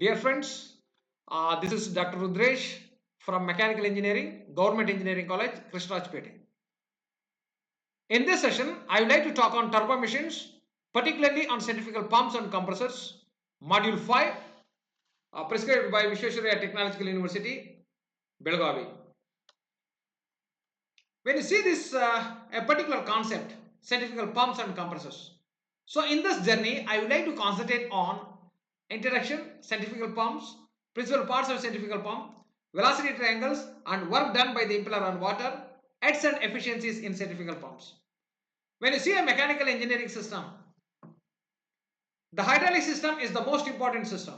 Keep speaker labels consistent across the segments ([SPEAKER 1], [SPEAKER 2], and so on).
[SPEAKER 1] Dear friends, this is Dr. Rudresh from Mechanical Engineering, Government Engineering College, Krishnarajpete. In this session, I would like to talk on turbo machines, particularly on centrifugal pumps and compressors. Module 5, prescribed by Vishwesvaraya Technological University, Belgavi. When you see this a particular concept, centrifugal pumps and compressors. So in this journey, I would like to concentrate on introduction, centrifugal pumps, principal parts of centrifugal pump, velocity triangles, and work done by the impeller on water, aids and efficiencies in centrifugal pumps. When you see a mechanical engineering system, the hydraulic system is the most important system.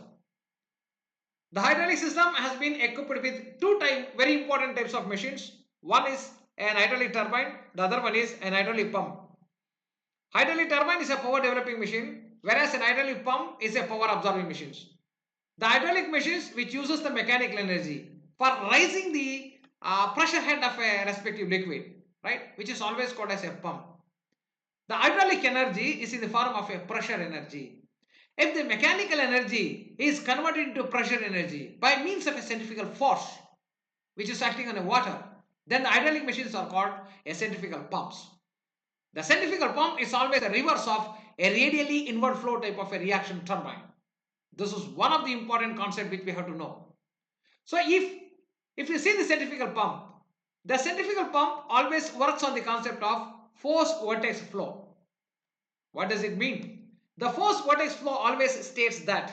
[SPEAKER 1] The hydraulic system has been equipped with very important types of machines. One is an hydraulic turbine, the other one is an hydraulic pump. Hydraulic turbine is a power developing machine, whereas an hydraulic pump is a power absorbing machine. The hydraulic machines which uses the mechanical energy for raising the pressure head of a respective liquid, right, which is always called as a pump. The hydraulic energy is in the form of a pressure energy. If the mechanical energy is converted into pressure energy by means of a centrifugal force, which is acting on a water, then the hydraulic machines are called a centrifugal pumps. The centrifugal pump is always a reverse of a radially inward flow type of a reaction turbine. This is one of the important concepts which we have to know. So if you see the centrifugal pump always works on the concept of force vortex flow. What does it mean? The force vortex flow always states that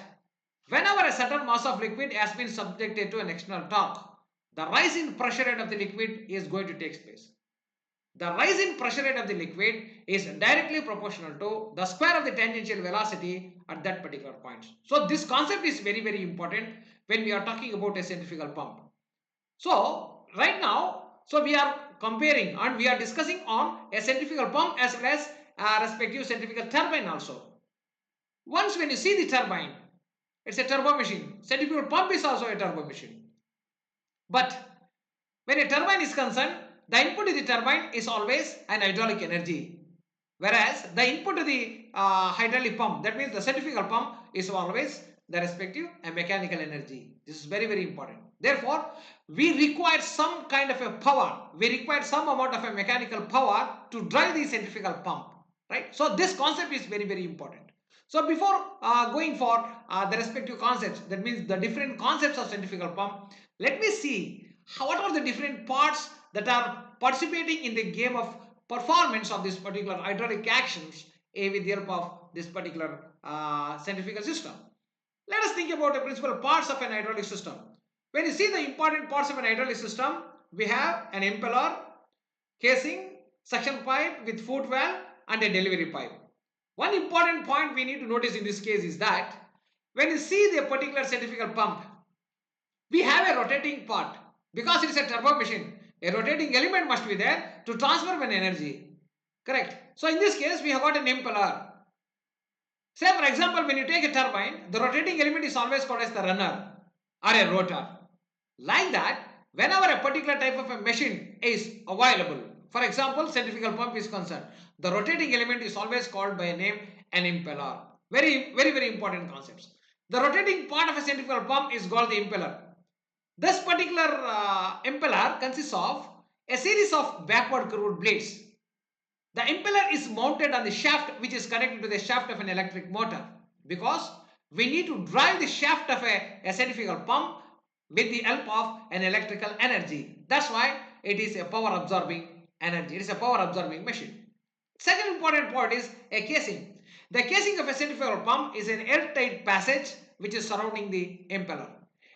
[SPEAKER 1] whenever a certain mass of liquid has been subjected to an external torque, the rise in pressure rate of the liquid is going to take place. The rise in pressure rate of the liquid is directly proportional to the square of the tangential velocity at that particular point. So this concept is very important when we are talking about a centrifugal pump. So right now, so we are comparing and we are discussing on a centrifugal pump as well as a respective centrifugal turbine also. Once when you see the turbine, it's a turbo machine. Centrifugal pump is also a turbo machine. But when a turbine is concerned, the input to the turbine is always an hydraulic energy. Whereas the input to the hydraulic pump, that means the centrifugal pump, is always the respective mechanical energy. This is very important. Therefore, we require some kind of a power. We require some amount of a mechanical power to drive the centrifugal pump. Right? So this concept is very important. So before going for the respective concepts, that means the different concepts of centrifugal pump, let me see what are the different parts that are participating in the game of performance of this particular hydraulic actions with the help of this particular centrifugal system. Let us think about the principal parts of an hydraulic system. When you see the important parts of an hydraulic system, we have an impeller, casing, suction pipe with foot valve and a delivery pipe. One important point we need to notice in this case is that when you see the particular centrifugal pump, we have a rotating part because it is a turbo machine. A rotating element must be there to transfer an energy. Correct. So in this case, we have got an impeller. Say for example, when you take a turbine, the rotating element is always called as the runner or a rotor. Like that, whenever a particular type of a machine is available, for example, centrifugal pump is concerned, the rotating element is always called by a name an impeller. Very important concepts. The rotating part of a centrifugal pump is called the impeller. This particular impeller consists of a series of backward curved blades. The impeller is mounted on the shaft which is connected to the shaft of an electric motor because we need to drive the shaft of a centrifugal pump with the help of an electrical energy. That's why it is a power absorbing energy. It is a power absorbing machine. Second important part is a casing. The casing of a centrifugal pump is an airtight passage which is surrounding the impeller.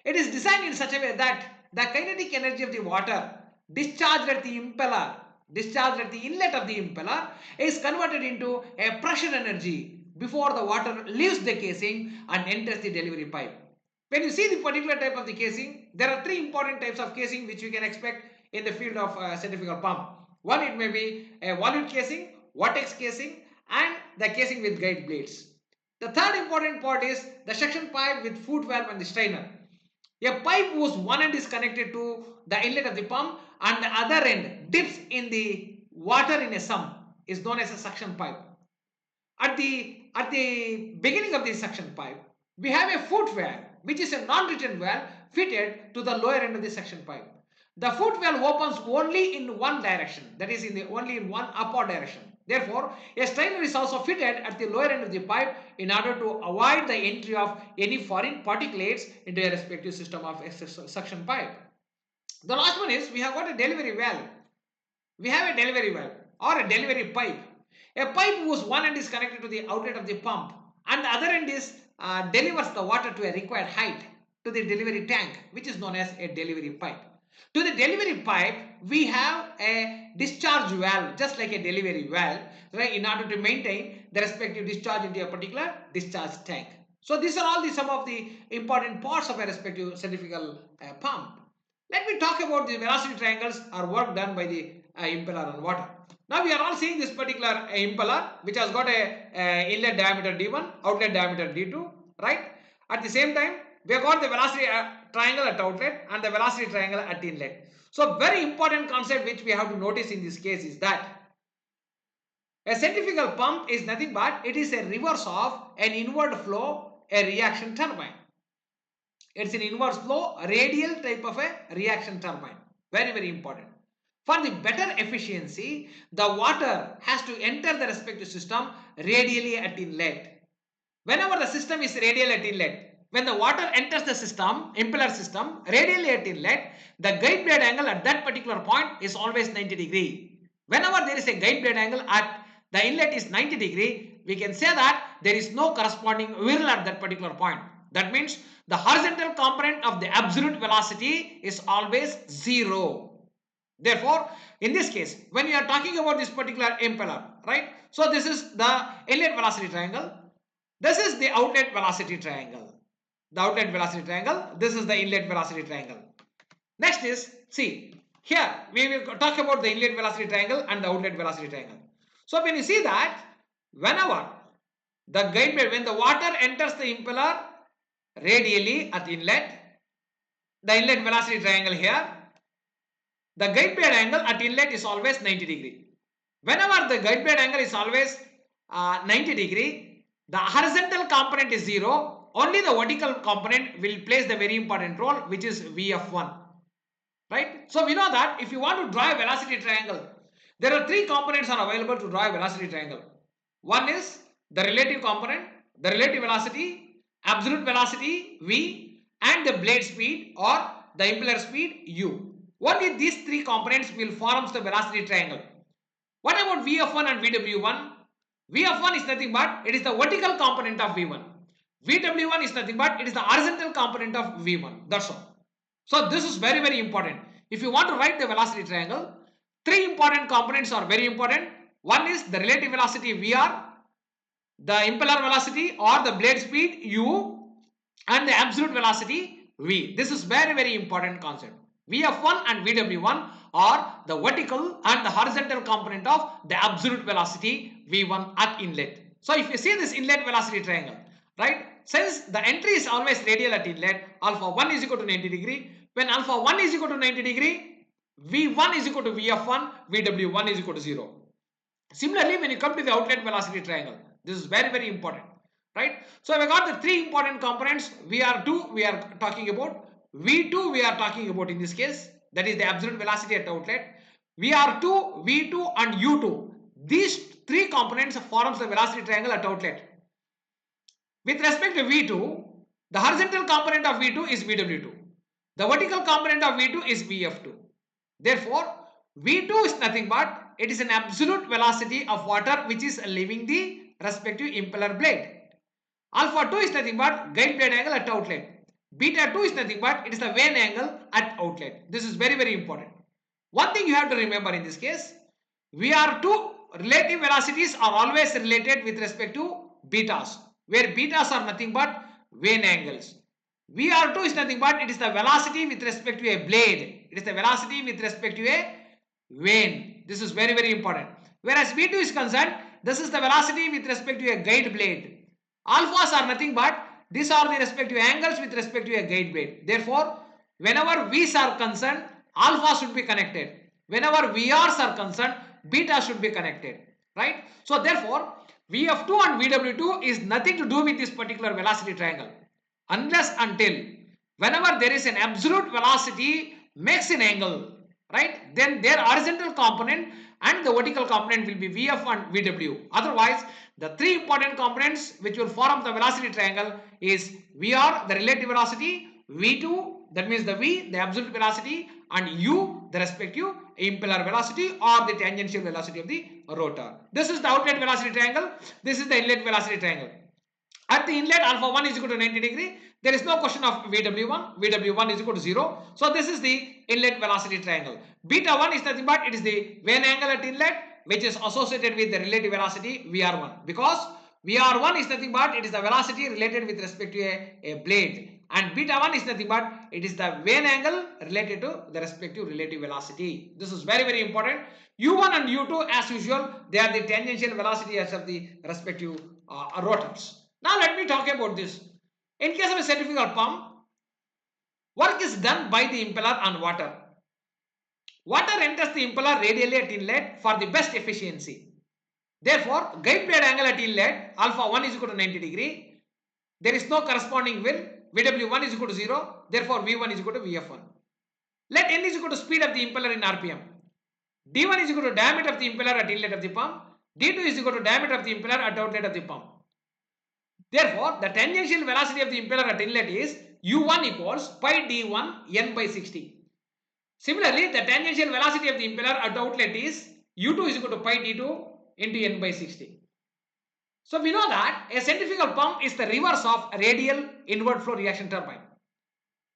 [SPEAKER 1] It is designed in such a way that the kinetic energy of the water discharged at the inlet of the impeller is converted into a pressure energy before the water leaves the casing and enters the delivery pipe. When you see the particular type of the casing, there are three important types of casing which we can expect in the field of centrifugal pump. One, it may be a volute casing, vortex casing, and the casing with guide blades. The third important part is the suction pipe with foot valve and the strainer. A pipe whose one end is connected to the inlet of the pump and the other end dips in the water in a sump is known as a suction pipe. At the beginning of the suction pipe, we have a foot valve, which is a non-return valve fitted to the lower end of the suction pipe. The foot valve opens only in one direction, that is only in one upward direction. Therefore, a strainer is also fitted at the lower end of the pipe in order to avoid the entry of any foreign particulates into a respective system of suction pipe. The last one is we have got a delivery valve. We have a delivery valve or a delivery pipe. A pipe whose one end is connected to the outlet of the pump and the other end is delivers the water to a required height to the delivery tank, which is known as a delivery pipe. To the delivery pipe, we have a discharge valve, just like a delivery valve, right, in order to maintain the respective discharge into a particular discharge tank. So these are all some of the important parts of a respective centrifugal pump. Let me talk about the velocity triangles or work done by the impeller on water. Now we are all seeing this particular impeller which has got a inlet diameter D1, outlet diameter D2, right? At the same time, we have got the velocity triangle at outlet and the velocity triangle at inlet. So very important concept which we have to notice in this case is that a centrifugal pump is nothing but it is a reverse of an inward flow, a reaction turbine. It's an inverse flow, radial type of a reaction turbine. Very, very important. For the better efficiency, the water has to enter the respective system radially at inlet. Whenever the system is radial at inlet, when the water enters the system, impeller system, radially at inlet, the guide blade angle at that particular point is always 90 degree. Whenever there is a guide blade angle at the inlet is 90 degree, we can say that there is no corresponding whirl at that particular point. That means the horizontal component of the absolute velocity is always 0. Therefore, in this case, when we are talking about this particular impeller, right? So this is the inlet velocity triangle. This is the outlet velocity triangle. The outlet velocity triangle. This is the inlet velocity triangle. Next is, see, here we will talk about the inlet velocity triangle and the outlet velocity triangle. So when you see that, whenever the guide blade, when the water enters the impeller radially at inlet, the inlet velocity triangle here, the guide blade angle at inlet is always 90 degree. Whenever the guide blade angle is always 90 degree, the horizontal component is 0. Only the vertical component will plays the very important role, which is VF1. Right? So we know that if you want to draw a velocity triangle, there are three components are available to draw a velocity triangle. One is the relative component, the relative velocity, absolute velocity V, and the blade speed or the impeller speed U. Only these three components will form the velocity triangle. What about VF1 and VW1? VF1 is nothing but it is the vertical component of V1. VW1 is nothing but it is the horizontal component of V1. That's all. So this is very, very important. If you want to write the velocity triangle, three important components are very important. One is the relative velocity VR, the impeller velocity or the blade speed U, and the absolute velocity V. This is very, very important concept. VF1 and VW1 are the vertical and the horizontal component of the absolute velocity V1 at inlet. So if you see this inlet velocity triangle, right, since the entry is always radial at inlet, alpha 1 is equal to 90 degree. When alpha 1 is equal to 90 degree, V1 is equal to VF1, VW1 is equal to 0. Similarly, when you come to the outlet velocity triangle, this is very, very important, right? So we got the three important components. VR2 we are talking about, V2 we are talking about in this case, that is the absolute velocity at outlet. VR2, V2 and U2. These three components forms the velocity triangle at outlet. With respect to V2, the horizontal component of V2 is VW2. The vertical component of V2 is VF2. Therefore, V2 is nothing but it is an absolute velocity of water which is leaving the respective impeller blade. Alpha 2 is nothing but guide blade angle at outlet. Beta 2 is nothing but it is the vane angle at outlet. This is very, very important. One thing you have to remember in this case, VR2 relative velocities are always related with respect to betas, where betas are nothing but vane angles. VR2 is nothing but it is the velocity with respect to a blade. It is the velocity with respect to a vane. This is very, very important. Whereas V2 is concerned, this is the velocity with respect to a guide blade. Alphas are nothing but these are the respective angles with respect to a guide blade. Therefore, whenever V's are concerned, alpha should be connected. Whenever VRs are concerned, beta should be connected. Right? So therefore, VF2 and VW2 is nothing to do with this particular velocity triangle. unless until whenever there is an absolute velocity makes an angle, right, then their horizontal component and the vertical component will be Vf and Vw. Otherwise, the three important components which will form the velocity triangle is Vr, the relative velocity, V2, that means the V, the absolute velocity, and U, the respective impeller velocity or the tangential velocity of the rotor. This is the outlet velocity triangle. This is the inlet velocity triangle. At the inlet, alpha 1 is equal to 90 degree. There is no question of Vw1. Vw1 is equal to 0. So this is the inlet velocity triangle. Beta 1 is nothing but it is the vane angle at inlet which is associated with the relative velocity Vr1. Because Vr1 is nothing but it is the velocity related with respect to a blade. And beta 1 is nothing but it is the vane angle related to the respective relative velocity. This is very, very important. U1 and U2 as usual, they are the tangential velocity as of the respective rotors. Now let me talk about this. In case of a centrifugal pump, work is done by the impeller on water. Water enters the impeller radially at inlet for the best efficiency. Therefore, guide blade angle at inlet alpha 1 is equal to 90 degree. There is no corresponding will. Vw1 is equal to 0. Therefore, V1 is equal to Vf1. Let n is equal to speed of the impeller in RPM. D1 is equal to diameter of the impeller at inlet of the pump. D2 is equal to diameter of the impeller at outlet of the pump. Therefore, the tangential velocity of the impeller at inlet is U1 equals pi D1 n by 60. Similarly, the tangential velocity of the impeller at outlet is U2 is equal to pi D2 into n by 60. So we know that a centrifugal pump is the reverse of a radial inward flow reaction turbine.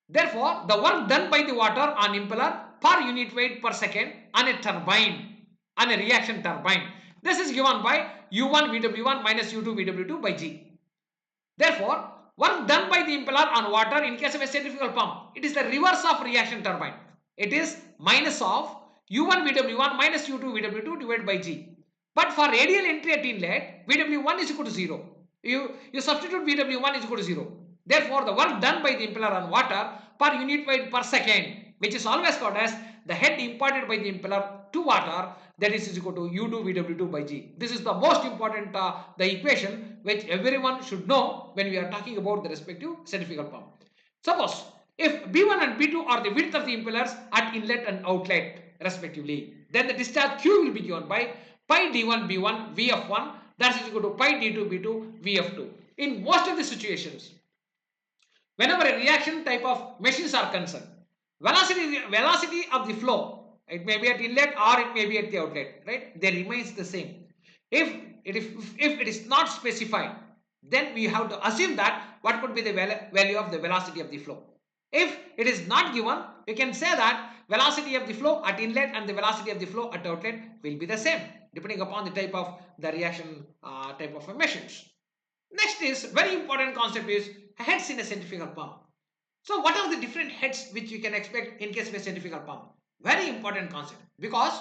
[SPEAKER 1] Therefore, the work done by the water on impeller per unit weight per second on a turbine, on a reaction turbine. This is given by U1 Vw1 minus U2 Vw2 by G. Therefore, work done by the impeller on water in case of a centrifugal pump, it is the reverse of reaction turbine. It is minus of U1 Vw1 minus U2 Vw2 divided by G. But for radial entry at inlet, Vw1 is equal to 0. You substitute Vw1 is equal to 0. Therefore, the work done by the impeller on water per unit weight per second, which is always called as the head imparted by the impeller to water, that is equal to U2 Vw2 by G. This is the most important the equation which everyone should know when we are talking about the respective centrifugal pump. Suppose if B1 and B2 are the width of the impellers at inlet and outlet respectively, then the discharge Q will be given by pi D1 B1 Vf1, that is equal to pi D2 B2 Vf2. In most of the situations, whenever a reaction type of machines are concerned, velocity of the flow, it may be at inlet or it may be at the outlet, right? They remains the same. If it is not specified, then we have to assume that what could be the value of the velocity of the flow. If it is not given, we can say that velocity of the flow at inlet and the velocity of the flow at outlet will be the same, depending upon the type of the reaction type of machines. Next is very important concept is heads in a centrifugal pump. So what are the different heads which you can expect in case of a centrifugal pump? Very important concept, because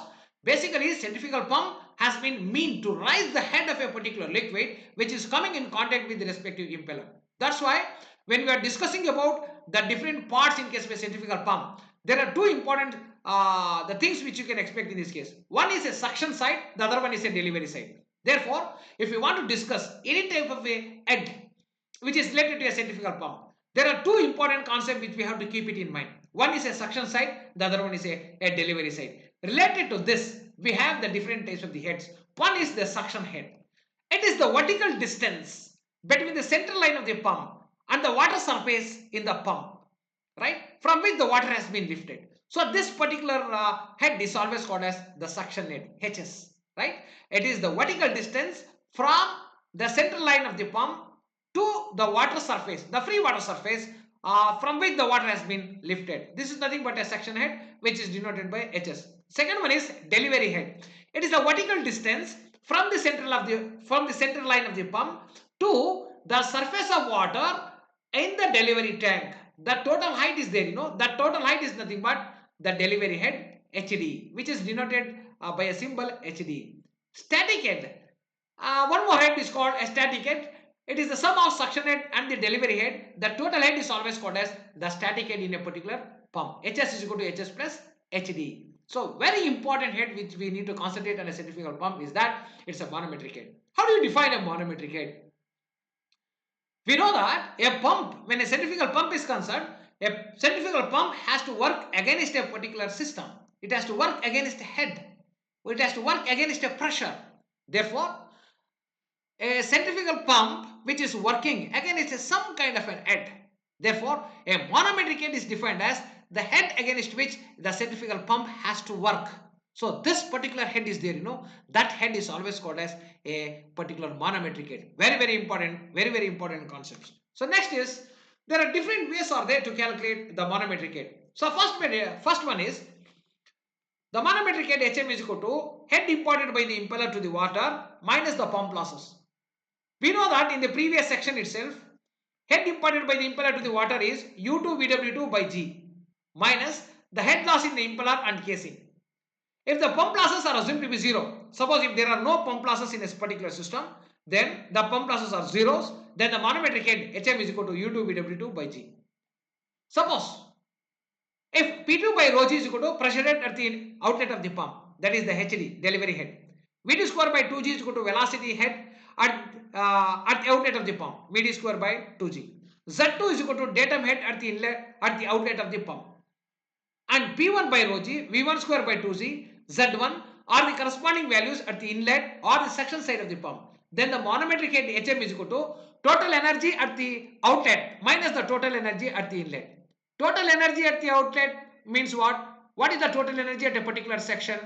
[SPEAKER 1] basically centrifugal pump has been meant to rise the head of a particular liquid which is coming in contact with the respective impeller. That's why when we are discussing about the different parts in case of a centrifugal pump, there are two important the things which you can expect in this case. One is a suction side, the other one is a delivery side. Therefore, if you want to discuss any type of a head which is related to a centrifugal pump, there are two important concepts which we have to keep it in mind. One is a suction side, the other one is a delivery side. Related to this, we have the different types of the heads. One is the suction head. It is the vertical distance between the central line of the pump and the water surface in the pump, right, from which the water has been lifted. So this particular head is always called as the suction head, HS, right? It is the vertical distance from the central line of the pump to the water surface, the free water surface from which the water has been lifted. This is nothing but a suction head which is denoted by HS. Second one is delivery head. It is the vertical distance from the central line of the pump to the surface of water in the delivery tank. The total height is there, that total height is nothing but the delivery head HD, which is denoted by a symbol HD. Static head. One more head is called a static head. It is the sum of suction head and the delivery head. The total head is always called as the static head in a particular pump. HS is equal to HS plus HD. So very important head which we need to concentrate on a centrifugal pump is that it's a manometric head. How do you define a manometric head? We know that a pump, when a centrifugal pump is concerned, a centrifugal pump has to work against a particular system. It has to work against a head. It has to work against a pressure. Therefore, a centrifugal pump which is working against some kind of an head. Therefore, a manometric head is defined as the head against which the centrifugal pump has to work. So this particular head is there, that head is always called as a particular manometric head. Very important concepts. So next is, there are different ways are there to calculate the manometric head. So first one is, the manometric head HM is equal to head imparted by the impeller to the water minus the pump losses. We know that in the previous section itself, head imparted by the impeller to the water is U2 VW2 by G minus the head loss in the impeller and casing. If the pump losses are assumed to be zero, suppose if there are no pump losses in this particular system, then the pump losses are zeros, then the manometric head HM is equal to U2 VW2 by G. Suppose if P2 by rho G is equal to pressure head at the outlet of the pump, that is the HD, delivery head. Vd square by 2G is equal to velocity head at the outlet of the pump, Vd square by 2G. Z2 is equal to datum head at the inlet at the outlet of the pump. And P1 by rho G, V1 square by 2G, Z1 are the corresponding values at the inlet or the suction side of the pump. Then the manometric head HM is equal to total energy at the outlet minus the total energy at the inlet. Total energy at the outlet means what? What is the total energy at a particular section?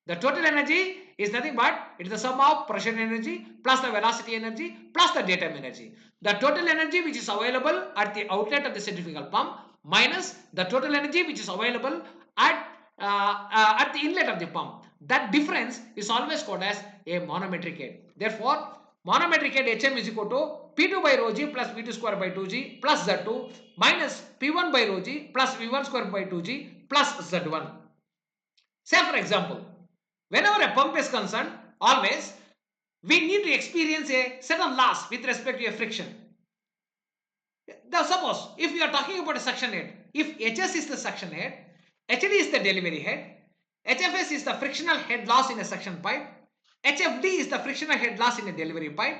[SPEAKER 1] The total energy is nothing but it is the sum of pressure energy plus the velocity energy plus the datum energy. The total energy which is available at the outlet of the centrifugal pump minus the total energy which is available at the inlet of the pump. That difference is always called as a manometric head. Therefore, manometric head HM is equal to P2 by rho G plus V2 square by 2G plus Z2 minus P1 by rho G plus V1 square by 2G plus Z1. Say for example, whenever a pump is concerned, always we need to experience a certain loss with respect to a friction. Now suppose if we are talking about a suction head, if HS is the suction head, HD is the delivery head, HFS is the frictional head loss in a suction pipe, HFD is the frictional head loss in a delivery pipe.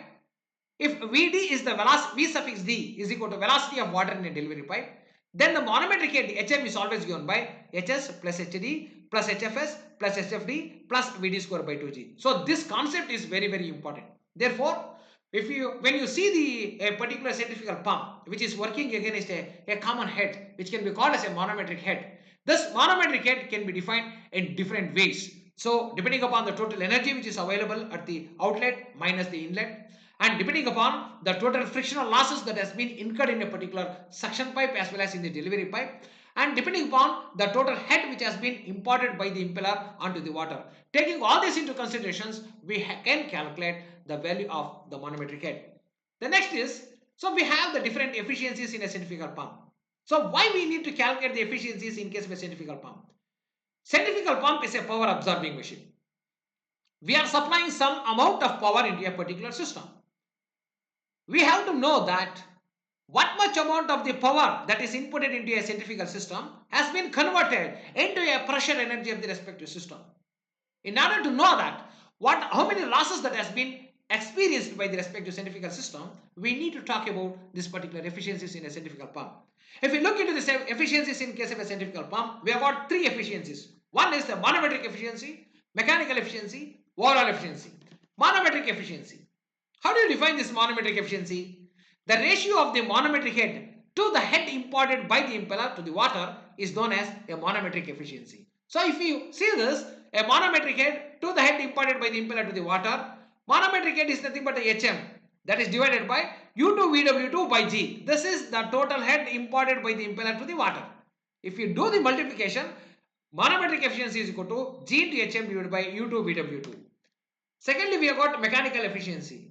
[SPEAKER 1] If Vd is the velocity, V suffix D is equal to velocity of water in a delivery pipe, then the manometric head HM is always given by HS plus HD plus HFS plus HFD plus Vd square by 2G. So this concept is very important. Therefore, when you see a particular centrifugal pump which is working against a common head which can be called as a manometric head, this manometric head can be defined in different ways. So depending upon the total energy which is available at the outlet minus the inlet, and depending upon the total frictional losses that has been incurred in a particular suction pipe as well as in the delivery pipe, and depending upon the total head which has been imparted by the impeller onto the water. Taking all this into considerations, we can calculate the value of the manometric head. The next is, so we have the different efficiencies in a centrifugal pump. So why we need to calculate the efficiencies in case of a centrifugal pump? Centrifugal pump is a power absorbing machine. We are supplying some amount of power into a particular system. We have to know that what much amount of the power that is inputted into a centrifugal system has been converted into a pressure energy of the respective system. In order to know that how many losses that has been experienced by the respective centrifugal system, we need to talk about this particular efficiencies in a centrifugal pump. If we look into the efficiencies in case of a centrifugal pump, we have got three efficiencies. One is the manometric efficiency, mechanical efficiency, overall efficiency. Manometric efficiency. How do you define this manometric efficiency? The ratio of the manometric head to the head imparted by the impeller to the water is known as a manometric efficiency. So if you see this, a manometric head to the head imparted by the impeller to the water, manometric head is nothing but the HM, that is divided by U2 VW2 by G. This is the total head imparted by the impeller to the water. If you do the multiplication, manometric efficiency is equal to G into HM divided by U2 VW2. Secondly, we have got mechanical efficiency.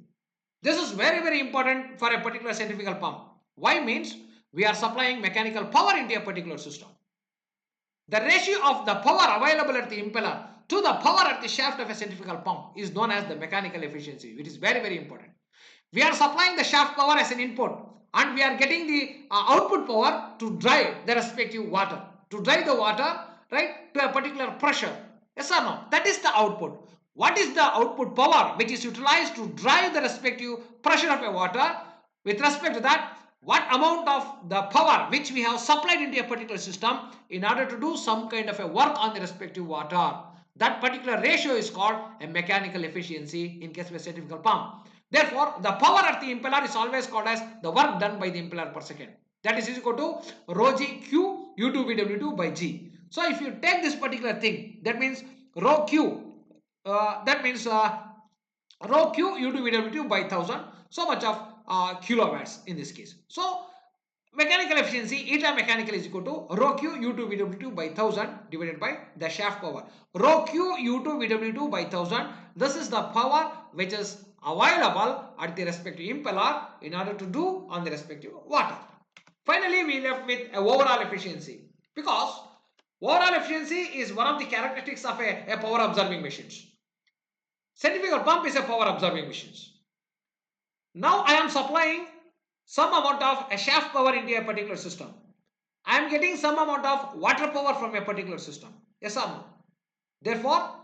[SPEAKER 1] This is very important for a particular centrifugal pump. Why means we are supplying mechanical power into a particular system. The ratio of the power available at the impeller to the power at the shaft of a centrifugal pump is known as the mechanical efficiency, which is very important. We are supplying the shaft power as an input and we are getting the output power to drive the respective water, to drive the water, right, to a particular pressure. Yes or no? That is the output. What is the output power which is utilized to drive the respective pressure of a water with respect to that, what amount of the power which we have supplied into a particular system in order to do some kind of a work on the respective water. That particular ratio is called a mechanical efficiency in case of a centrifugal pump. Therefore, the power at the impeller is always called as the work done by the impeller per second. That is equal to rho g q u2 vw2 by g. So if you take this particular thing, that means rho q, that means rho q u2 vw2 by 1000, so much of kilowatts in this case. So mechanical efficiency eta mechanical is equal to rho q u2 vw2 by 1000 divided by the shaft power. Rho q u2 vw2 by 1000, this is the power which is available at the respective impeller in order to do on the respective water. Finally, we left with a overall efficiency, because overall efficiency is one of the characteristics of a power absorbing machines. Centrifugal pump is a power absorbing machines. Now I am supplying some amount of a shaft power into a particular system. I am getting some amount of water power from a particular system. Yes or no? Therefore,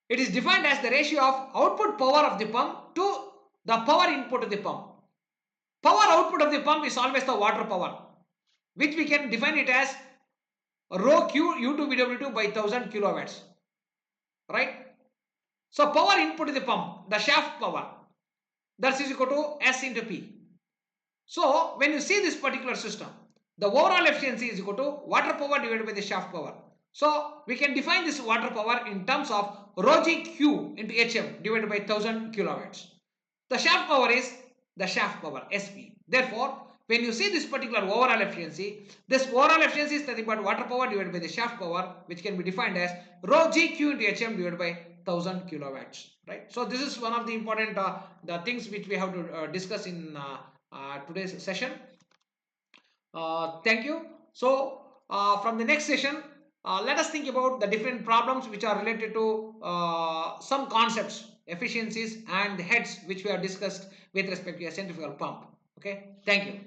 [SPEAKER 1] it is defined as the ratio of output power of the pump to the power input of the pump. Power output of the pump is always the water power, which we can define it as rho q u2 vw2 by 1000 kilowatts. Right? So power input to the pump, the shaft power, that is equal to S into P. So when you see this particular system, the overall efficiency is equal to water power divided by the shaft power. So we can define this water power in terms of rho g q into hm divided by 1000 kilowatts. The shaft power is the shaft power SP. Therefore, when you see this particular overall efficiency, this overall efficiency is nothing but water power divided by the shaft power, which can be defined as rho g q into hm divided by 1000 kilowatts. Right. So this is one of the important the things which we have to discuss in today's session. Thank you. So from the next session, let us think about the different problems which are related to some concepts, efficiencies and the heads which we have discussed with respect to a centrifugal pump. Okay. Thank you.